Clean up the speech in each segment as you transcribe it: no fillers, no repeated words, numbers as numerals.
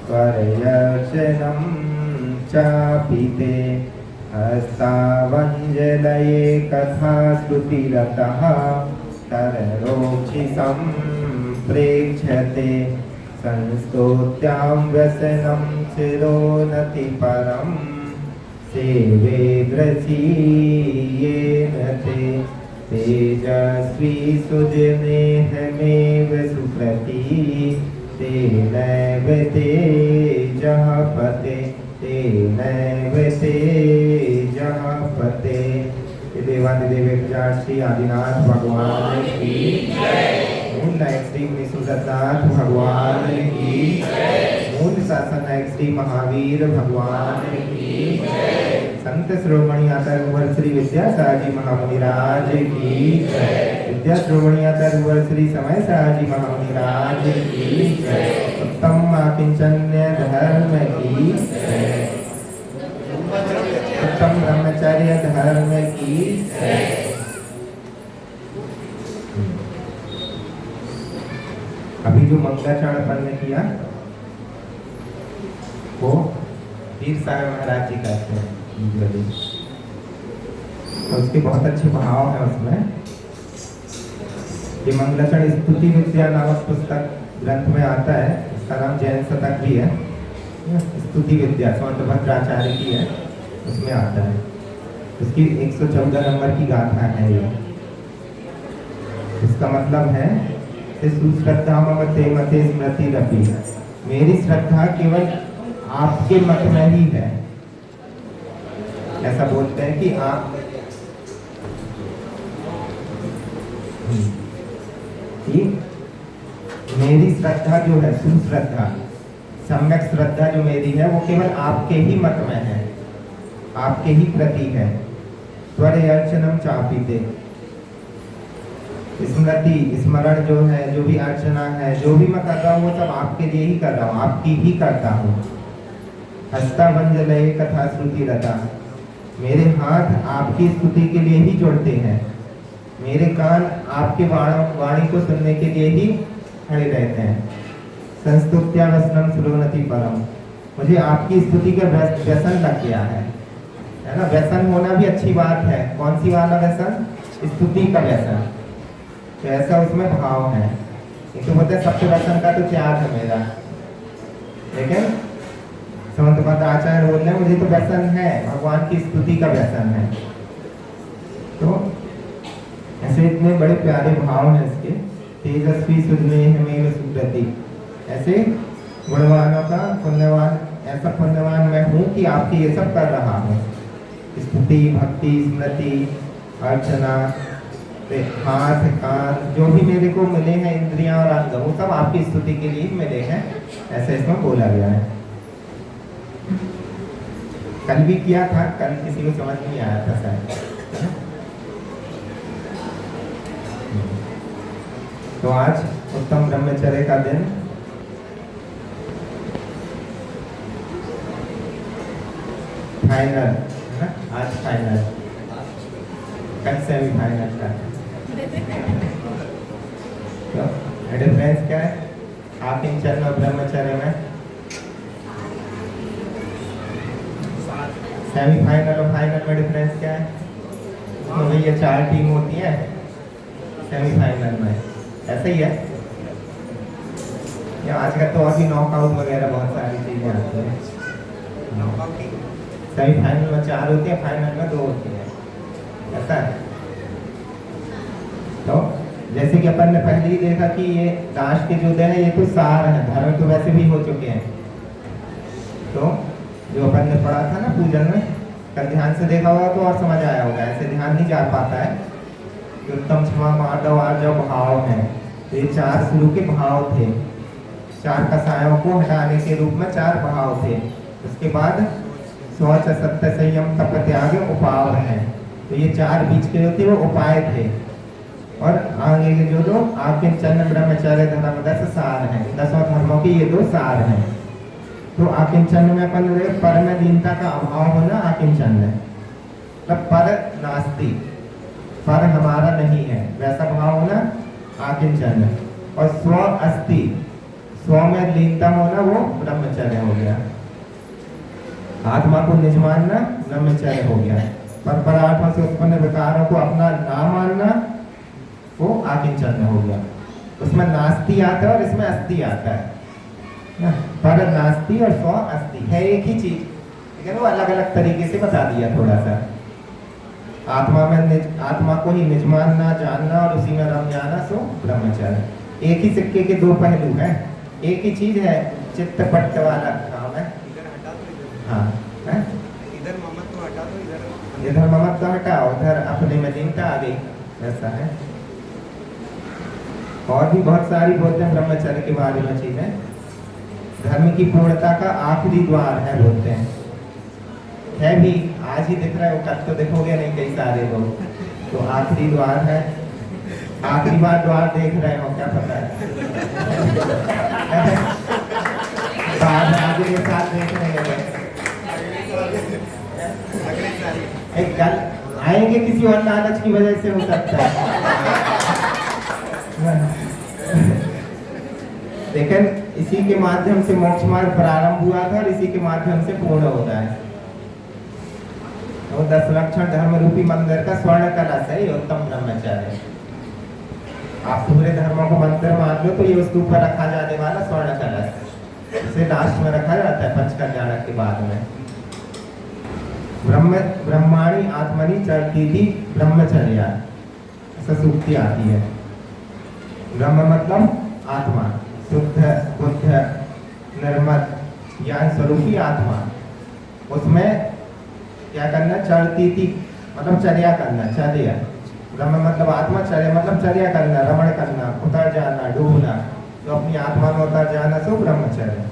परयर्चनं चापि ते हस्तावञ्जलये कथा श्रुतिरतः तररोक्षि सम्प्रेक्ष्यते संस्तोत्यां व्यसनं शिरोनति परं सेवे ग्रसीयेन ते तेजस्वी सुजनेहमेव सुप्रति तेनैव तेजः पते तेनैव तेजः पते। देवादिदेव श्री आदिनाथ भगवान की मूल नायक श्री निसुदत्तनाथ भगवान की मूल शासन नायक श्री महावीर भगवान की संत श्रोमणी आचार्य श्री विद्यासागर महामुनिराज की विद्या श्रोमणी आचार्य श्री समय साजी महामुनिराज की उत्तम किंचन्य धर्म की उत्तम ब्रह्मचर्य धर्म की। अभी जो मंगलाचरण अपन ने किया वो वीर साहेब महाराज जी कहते हैं, तो उसके बहुत अच्छे भाव है उसमें। ये मंगलाचरण स्तुति विद्या नामक पुस्तक ग्रंथ में आता है, इसका नाम जैन शतक भी है। स्तुति विद्या संत भद्राचार्य की है, उसमें आता है। उसकी 114 नंबर की गाथा है ये। इसका मतलब है सुश्रद्धा ममते मते स्मृति रपि, मेरी श्रद्धा केवल आपके मत में ही है। ऐसा बोलते हैं कि आप मेरी श्रद्धा जो है, सुश्रद्धा सम्यक श्रद्धा जो मेरी है वो केवल आपके ही मत में है, आपके ही प्रति है। त्वरयर्चनम चापीते, स्मृति स्मरण जो है, जो भी अर्चना है, जो भी मैं कर रहा हूँ वो सब आपके लिए ही कर रहा हूँ, आपकी ही करता हूँ। हस्तावंजलये कथा श्रुति रता, मेरे हाथ आपकी स्तुति के लिए ही जोड़ते हैं, मेरे कान आपके वाणी को सुनने के लिए ही खड़े रहते हैं। संस्तुत्या वसनम सुरोनति परम, मुझे आपकी स्तुति का व्यसन लग गया है ना। व्यसन होना भी अच्छी बात है। कौन सी वाला व्यसन? स्तुति का व्यसन। तो ऐसा उसमें भाव है। तो बोलते सबसे व्यसन का तो त्याग है मेरा, लेकिन समंत भद्राचार्य बोल रहे हैं मुझे तो व्यसन है, भगवान की स्तुति का व्यसन है। तो ऐसे इतने बड़े प्यारे भाव हैं इसके। तेजस्वी सुजनेहमेव सुप्रति, ऐसे गुणवानों का पुण्यवान, ऐसा पुण्यवान मैं हूँ कि आपकी ये सब कर रहा हूँ। स्तुति, भक्ति, स्मृति, अर्चना, हाथ कान जो भी मेरे को मिले हैं, इंद्रियां और अंग, वो सब आपकी स्तुति के लिए मिले हैं, ऐसे इसमें बोला गया है। कल भी किया था, कल किसी को समझ नहीं आया था शायद। तो आज उत्तम ब्रह्मचर्य का दिन, फाइनल है ना, आज फाइनल, कल सेमीफाइनल का। तो डिफरेंस क्या है आप इन चरण और ब्रह्मचर्य में? सेमीफाइनल और फाइनल में डिफरेंस क्या है? तो ये 4 टीम होती है सेमीफाइनल में, ऐसा ही है। या आजकल तो और भी नॉकआउट वगैरह बहुत सारी चीजें आती हैं। सेमीफाइनल में 4 होती है, फाइनल में 2 होती है, ऐसा है। तो जैसे कि अपन ने पहले ही देखा कि ये लास्ट के जो दिन है ये तो सार है, धर्म तो वैसे भी हो चुके हैं। तो जो अपन ने पढ़ा था ना पूजन में, कल ध्यान से देखा होगा तो और समझ आया होगा, ऐसे ध्यान नहीं जा पाता है। उत्तम क्षमा माधव जो भाव है, तो ये 4 शुरू के भाव थे, 4 कसायों को हटाने के रूप में 4 भाव थे। उसके बाद शौच, सत्य, संयम, तप, त्याग, उपाय है। तो ये 4 बीच के जो थे वो उपाय थे, और आगे के जो 2 आपके चन्न ब्रह्मचर्य धर्म 10 सार हैं, 10 धर्मों के ये 2 सार हैं। तो आकिंचन में अपन पर में दीनता का अभाव होना आकिंचन है, मतलब पर नास्ति, पर हमारा नहीं है, वैसा भाव होना आकिंचन है। और स्व अस्ति, स्व में लीनता होना वो ब्रह्मचर्य हो गया। आत्मा को निज मानना ब्रह्मचर्य हो गया। पर परात्मा से उत्पन्न विकारों को अपना ना मानना वो आकिंचन्य हो गया। उसमें नास्ति आता है और इसमें अस्थि आता है ना। पर नास्ति और स्व अस्थि है एक ही चीज, लेकिन वो अलग अलग तरीके से बता दिया थोड़ा सा। आत्मा को ही निज मानना, जानना और उसी में रम जाना सो ब्रह्मचर्य। एक ही सिक्के के दो पहलू हैं, एक ही चीज है, चित्त पट्ट वाला काम है। हाँ, इधर ममत्व हटा दो, इधर ममत्व हटाओ, उधर अपने में लीनता आ गई, ऐसा है। और भी बहुत सारी बोलते हैं ब्रह्मचर्य के बारे में चीजें। धर्म की पूर्णता का आखिरी द्वार है बोलते हैं, है भी। आज ही दिख रहा है, वो कल तो दिखोगे नहीं कई सारे लोग। तो आखिरी द्वार है, आखिरी बार द्वार देख रहे हो क्या पता है। बाद आगे के साथ देख रहे हैं, एक कल आएंगे किसी और लालच की वजह से हो सकता है। लेकिन इसी के माध्यम से मोक्ष मार्ग प्रारंभ हुआ था और इसी के माध्यम से पूर्ण होता है। तो 10 लक्षण धर्म रूपी मंदिर का स्वर्ण कलश है, ये उत्तम ब्रह्मचर्य। आप पूरे धर्मों को मंदिर मान लो तो ये उसके ऊपर रखा जाने वाला स्वर्ण कलश, इसे लास्ट में रखा जाता है पंच कल्याण के बाद में। ब्रह्माणी आत्मनि चरती थी ब्रह्मचर्या, ऐसा सूक्ति आती है। ब्रह्म मतलब आत्मा, शुद्ध बुद्ध निर्मल ज्ञान स्वरूपी आत्मा। उसमें क्या करना, चरती थी मतलब चर्या करना, चर्या। ब्रह्म मतलब आत्मा, चर्या मतलब चर्या करना, रमण करना, उतर जाना, डूबना। तो अपनी आत्मा में उतर जाना सो ब्रह्मचर्य।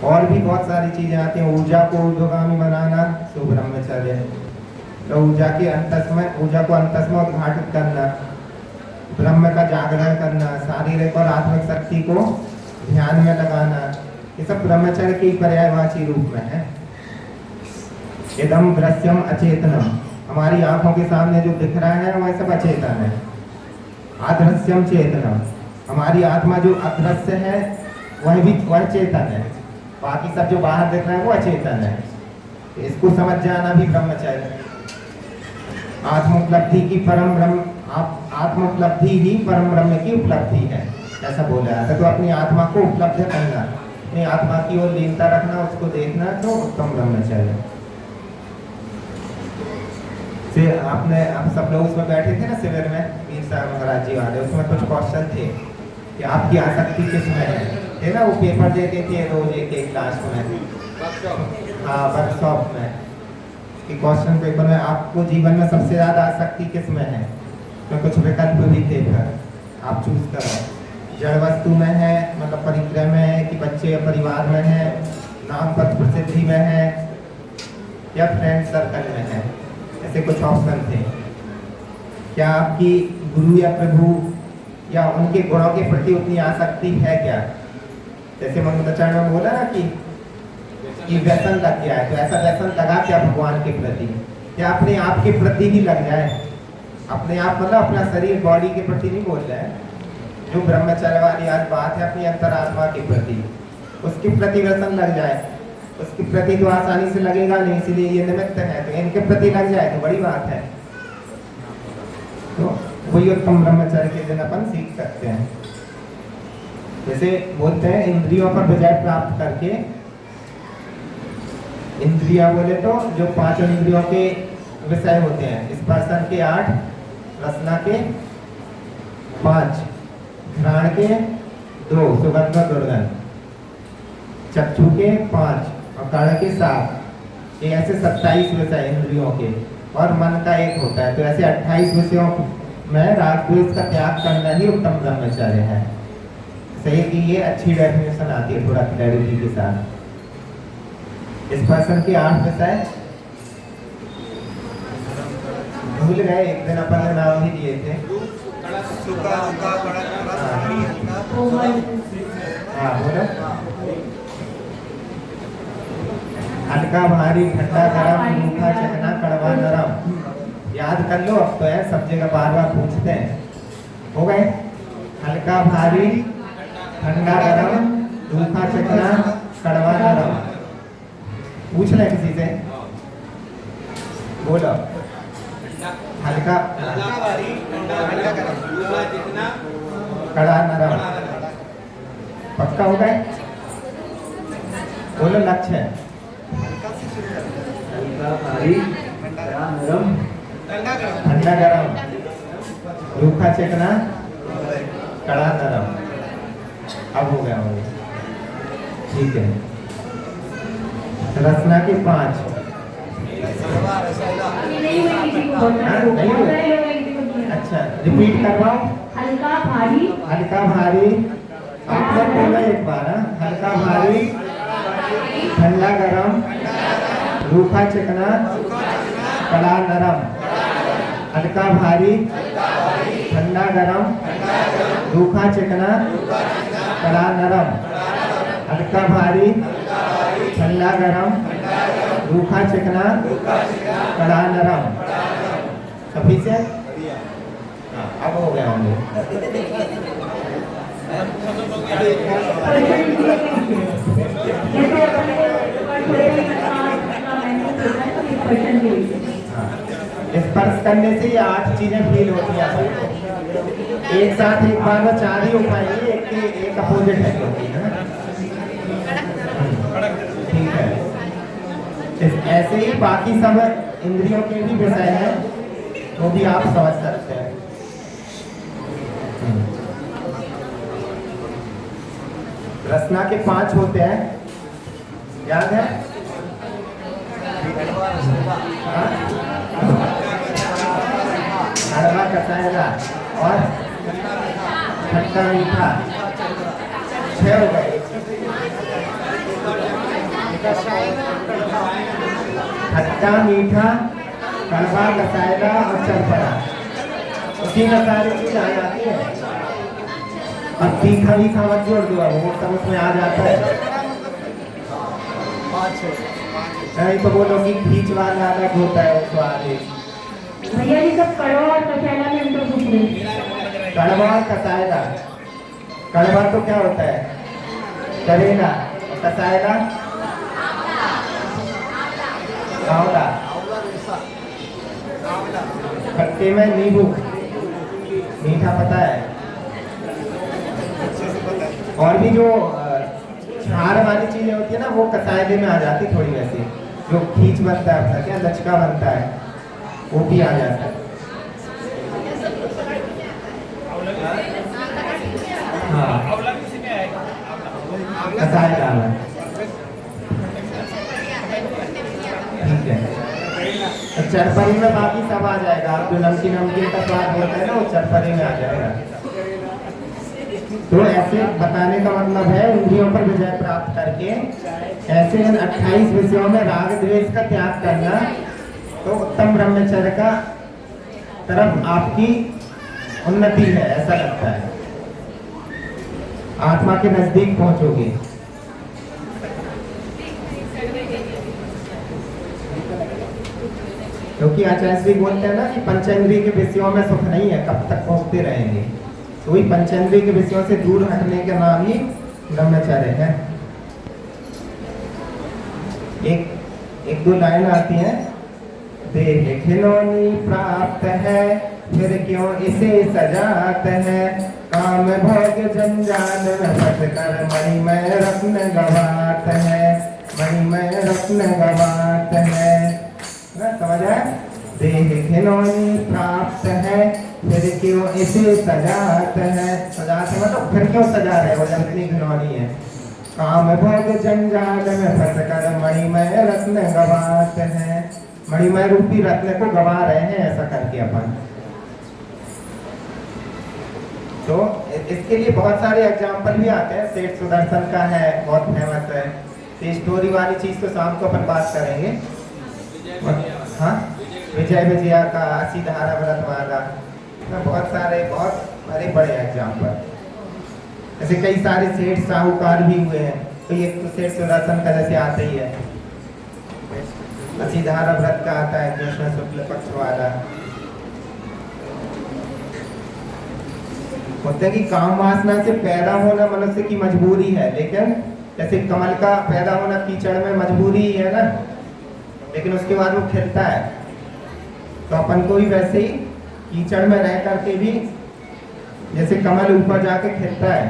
और भी बहुत सारी चीजें आती हैं। ऊर्जा को ऊर्ध्वगामी बनाना सो ब्रह्मचर्य। तो ऊर्जा को अंतस में उद्घाटित करना, ब्रह्म का जागरण करना, शारीरिक और आत्मिक शक्ति को ध्यान में लगाना, ये सब ब्रह्मचर्य के पर्यायवाची रूप में है। इदम दृश्यम अचेतनम, हमारी आंखों के सामने जो दिख रहा है वह सब अचेतन है। अदृश्यम चेतनम, हमारी आत्मा जो अदृश्य है वह चेतन है। बाकी सब जो बाहर दिख रहा है वो अचेतन है। इसको समझ जाना भी ब्रह्मचर्य। आत्मोपलब्धि की परम ब्रह्म, आत्मोपलब्धि ही परम ब्रह्म की उपलब्धि है, ऐसा बोला है। तो अपनी आत्मा को उपलब्ध करना, अपनी आत्मा की ओर लीनता रखना, उसको देखना, तो उत्तम ब्रह्मचर्य। आप सब लोग उसमें बैठे थे ना शिविर में, वीर साहब महाराज जी वाले, उसमें कुछ क्वेश्चन थे कि आपकी आसक्ति किसमें है ना। वो पेपर देते थे रोज एक क्लास में, हाँ वर्कशॉप में, कि क्वेश्चन पेपर में आपको जीवन में सबसे ज्यादा आसक्ति किसमें है। तो कुछ विकल्प भी थे, आप चूज करो। जड़ वस्तु में है मतलब परिक्रम में है, कि बच्चे या परिवार में है, नाम पद प्रसिद्धि में है, या फ्रेंड सर्कल में है। ऐसे कुछ ऑप्शन थे। क्या आपकी गुरु या प्रभु या उनके गुणों के प्रति उतनी आसक्ति है क्या। जैसे मंगलाचरण में बोला ना कि व्यसन लग गया है, तो ऐसा व्यसन लगा क्या भगवान के प्रति, या अपने आप के प्रति ही लग जाए। अपने आप मतलब अपना शरीर बॉडी के प्रति नहीं बोल रहा है, जो ब्रह्मचर्य वाली आज बात है, अपनी अंतरात्मा के प्रति, उसके प्रति व्यसन लग जाए। उसके प्रति तो आसानी से लगेगा नहीं, इसलिए ये निमित्त है, तो इनके प्रति लग जाए तो बड़ी बात है। तो वही उत्तम ब्रह्मचर्य के दिन अपन सीख सकते हैं। जैसे बोलते हैं इंद्रियों पर विजय प्राप्त करके, इंद्रिया बोले तो जो 5 इंद्रियों के विषय होते हैं, स्पर्शन के 8, रसना के 5, घ्राण के 2, सुगंध और दुर्गंध, चक्षु के 5 और कर्ण के 7, ये ऐसे 27 विषय इंद्रियों के, और मन का 1 होता है। तो ऐसे 28 विषयों में राग द्वेष का त्याग करना ही उत्तम ब्रह्मचर्य है। सही कि ये अच्छी डेफिनेशन आती है थोड़ा क्लैरिटी के साथ। स्पर्शन के 8 विषय भूल गए, एक दिन अपन ने नाम ही दिए थे। हाँ बोलो, हल्का भारी, ठंडा गरम, मीठा चिकना, कड़वा नरम। याद कर लो, अब तो है सब जगह बार बार पूछते हैं। हो गए, हल्का भारी, ठंडा गरम, रूखा चिकना, कड़वा नरम। पूछ ले किसी से, बोलो। हल्का भारी, ठंडा गरम, रूखा चिकना, कड़ा नरम। पक्का हो गए? बोलो लक्ष्य। हल्का से शुरू करते हैं। हल्का भारी कड़ा नरम ठंडा गरम, ठंडा गरम, रूखा चिकना, कड़ा नरम। अब हो गया होंगे, ठीक है। रसना के 5। नहीं हुए? अच्छा, रिपीट करवाओ। हल्का भारी हल्का भारी, आपने बोला एक बार, हाँ? हल्का भारी, ठंडा गरम, रूखा चिकना, कड़ा नरम। हल्का भारी, ठंडा गरम, रूखा चिकना, कड़ा नरम। हल्का भारी, ठंडा गरम, रूखा चिकना, कड़ा नरम। सभी से हाँ, अब हो गया होंगे। हाँ, स्पर्श करने से ये 8 चीजें फील होती हैं सबको। एक साथ एक बार में 4 ही हो पाएंगी, एक अपोजिट है क्योंकि, है ना? ठीक है। ऐसे ही बाकी सब इंद्रियों के भी विषय हैं, वो भी आप समझ सकते हैं। रसना के 5 होते हैं, याद है? हाँ? कड़वा कसायला और खट्टा मीठा। 6 हो गए। खट्टा मीठा, कड़वा कसायला और चरपरा, उसी में सारी चीज आ जाती है। अब तीखा भी खावा जोड़ दो, अब वो सब उसमें आ जाता है। नहीं तो बोलो कि खींच वाला अलग होता है, उसको आगे। भैया जी सब कड़वा और कसायला में अंतर पूछ रहे हैं। कड़वा और कसायला। कड़वा तो क्या होता है? करेला। और कसायला आंवला। खट्टे में नींबू, मीठा पता है। और भी जो छार वाली चीजें होती है ना, वो कसायले में आ जाती थोड़ी वैसी। जो खींच बनता है अपना, क्या लचका बनता है, वो भी आ जाता है। हाँ, कसायला में। ठीक है। चरपरी में बाकी सब आ जाएगा। आप जो नमकीन नमकीन का स्वाद होता है ना, वो चरपरी में आ जाएगा। तो ऐसे बताने का मतलब है, इंद्रियों पर विजय प्राप्त करके ऐसे इन 28 विषयों में राग द्वेष का त्याग करना, तो उत्तम ब्रह्मचर्य का तरफ आपकी उन्नति है, ऐसा लगता है। आत्मा के नजदीक पहुंचोगे। क्योंकि आचार्य जी बोलते हैं ना कि पंचेंद्रिय के विषयों में सुख नहीं है, कब तक पहुंचते रहेंगे। तो वही पंचेंद्रिय के विषयों से दूर हटने का नाम ही ब्रह्मचर्य है। एक दो लाइन आती हैं। देह खिलौनी प्राप्त है, फिर क्यों इसे सजात है। काम भोग जंजाल में फंस कर मणिमय रत्न गवात है, मणिमय रत्न गवात है। समझ आया? देह खिलौनी प्राप्त है, फिर क्यों इसे सजात है। सजात है मतलब फिर क्यों सजा रहे हो जब इतनी खिलौनी है। काम भोग जंजाल में फंस कर मणिमय रत्न गवात है। मणिमय रूपी रत्न को गवा रहे हैं ऐसा करके अपन। तो इसके लिए बहुत सारे एग्जाम्पल भी आते हैं। सेठ सुदर्शन का है, बहुत फेमस है। स्टोरी वाली चीज तो शाम को अपन बात करेंगे। हाँ, विजय विजया का, अस्सी धारा व्रत वाला, बहुत सारे बहुत बड़े बड़े एग्जाम्पल। ऐसे कई सारे सेठ साहूकार भी हुए हैं। तो ये तो सेठ सुदर्शन का जैसे आता ही है। अस्सी धारा व्रत का आता है, कृष्ण शुक्ल पक्ष वाला। होता है कि काम वासना से पैदा होना मनुष्य की मजबूरी है, लेकिन जैसे कमल का पैदा होना कीचड़ में मजबूरी ही है ना, लेकिन उसके बाद वो खिलता है। तो अपन को भी वैसे ही कीचड़ में रह करके भी जैसे कमल ऊपर जाके खिलता है,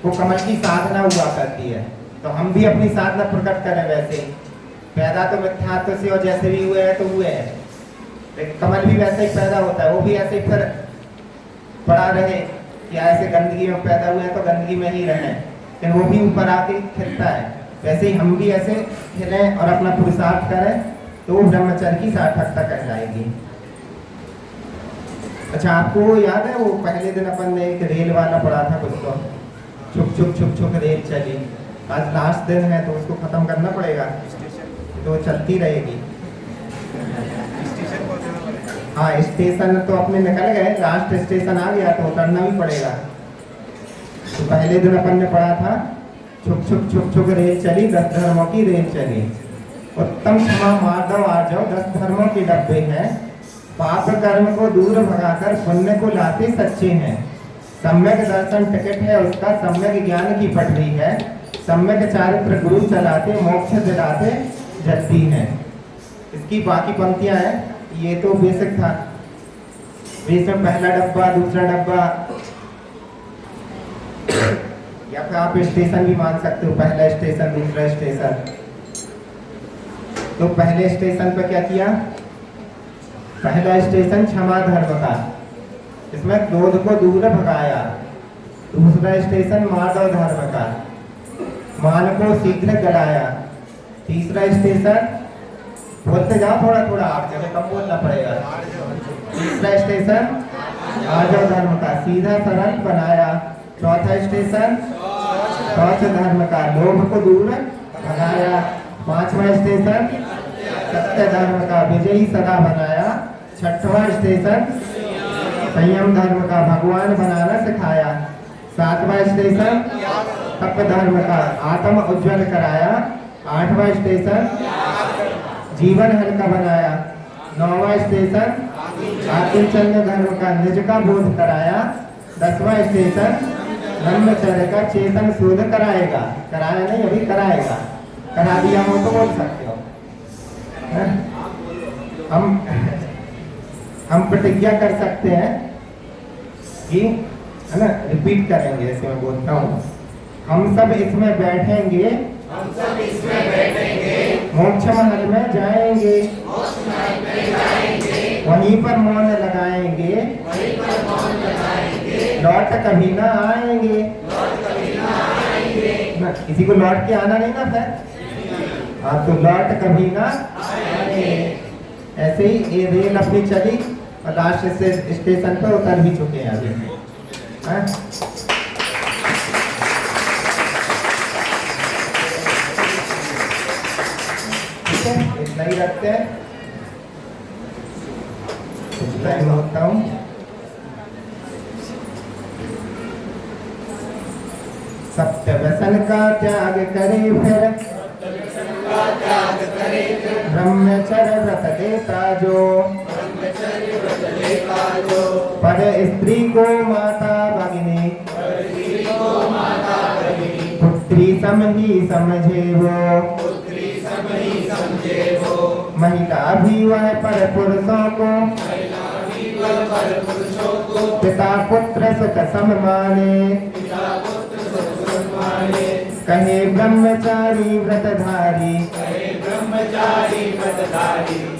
वो कमल की साधना हुआ करती है। तो हम भी अपनी साधना प्रकट करें वैसे ही। पैदा तो मिथ्यात्व से और जैसे भी हुए हैं तो हुए हैं, लेकिन कमल भी वैसे ही पैदा होता है, वो भी ऐसे ही फिर पड़ा रहे कि ऐसे गंदगी में पैदा हुए हैं तो गंदगी में ही रहें, लेकिन वो भी ऊपर आके खिलता है। वैसे ही हम भी ऐसे खिलें और अपना पुरुषार्थ करें तो वो ब्रह्मचर्य की सार्थकता कहलाएगी। अच्छा, आपको याद है वो पहले दिन अपन ने एक रेल वाला पढ़ा था कुछ, तो छुक छुक छुक छुक रेल चली। आज लास्ट दिन है तो उसको खत्म करना पड़ेगा, तो चलती रहेगी। हाँ, स्टेशन तो अपने निकल गए, लास्ट स्टेशन आ गया तो उतरना भी पड़ेगा। तो पहले दिन अपन ने पढ़ा था छुक छुक छुक छुक रेल चली, 10 धर्मों की रेल चली। उत्तम क्षमा माधव आ जाओ, 10 धर्मों के डब्बे हैं। पाप कर्म को दूर भगाकर पुण्य को लाते सच्चे हैं। सम्यक दर्शन टिकट है उसका, सम्यक ज्ञान की पटरी है। सम्यक चारित्र गुरु चलाते, मोक्ष दिलाते जल्दी हैं। इसकी बाकी पंक्तियां हैं, ये तो बेसिक था। इसमें पहला डब्बा, दूसरा डब्बा, या फिर आप स्टेशन भी मान सकते हो, पहला स्टेशन दूसरा स्टेशन। तो पहले स्टेशन पे क्या किया? पहला स्टेशन क्षमा धर्म का, इसमें क्रोध को दूर भगाया। दूसरा स्टेशन माधव धर्म का, मान को शीघ्र गलाया। तीसरा स्टेशन, बोलते जाओ थोड़ा थोड़ा, आप जगह कम बोलना पड़ेगा। तीसरा स्टेशन आर्जव धर्म का, सीधा सरल बनाया। चौथा स्टेशन शौच धर्म का, लोभ को दूर भगाया। पांचवा स्टेशन सत्य धर्म का, विजयी सदा बनाया। छठवां स्टेशन संयम धर्म का, भगवान बनाना सिखाया। सातवां स्टेशन तप धर्म का, आत्म उज्जवल कराया। आठवां स्टेशन जीवन हल्का बनाया। 9वां स्टेशन आत्मचर्य धर्म का, निज का बोध कराया। 10वां स्टेशन ब्रह्मचर्य का, चेतन शोध कराएगा। कराया नहीं, अभी कराएगा। करा दिया हो तो बोल सकते हो। हम प्रतिज्ञा कर सकते हैं कि, है ना, रिपीट करेंगे जैसे मैं बोलता हूँ। हम सब इसमें बैठेंगे, मोक्ष महल में जाएंगे, वहीं पर मौन लगाएंगे, लौट कभी ना आएंगे। किसी को लौट के आना नहीं ना फिर, हाँ, तो लौट कभी ना आएंगे। ऐसे ही ये रेल अपनी चली और लास्ट से स्टेशन पर उतर भी चुके हैं अभी। ठीक है, इतना ही रखते हैं। कुछ टाइम होता हूँ। सत्य व्यसन का त्याग करे फिर, ब्रह्मचर्य व्रत देता जो। पर स्त्री को माता भगिनी, पुत्री सम ही समझे वो। महिला भी वह पर पुरुषों को, पिता पुत्र सुख सम माने। कहे ब्रह्मचारी व्रतधारी,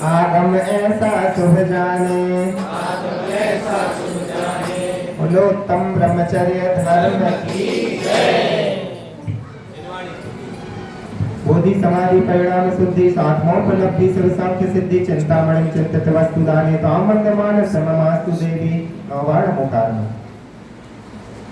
आगम ऐसा शुभ जाने। बोलो उत्तम ब्रह्मचर्य धर्म की जय। बोधि समाधि परिणाम शुद्धि, सात्मोपलब्धि शिव सांख्य सिद्धि, चिंतामणि चिंतित वस्तु दाने, ताम वंदमान सममास्तु देवी। नौवाण मुखारम।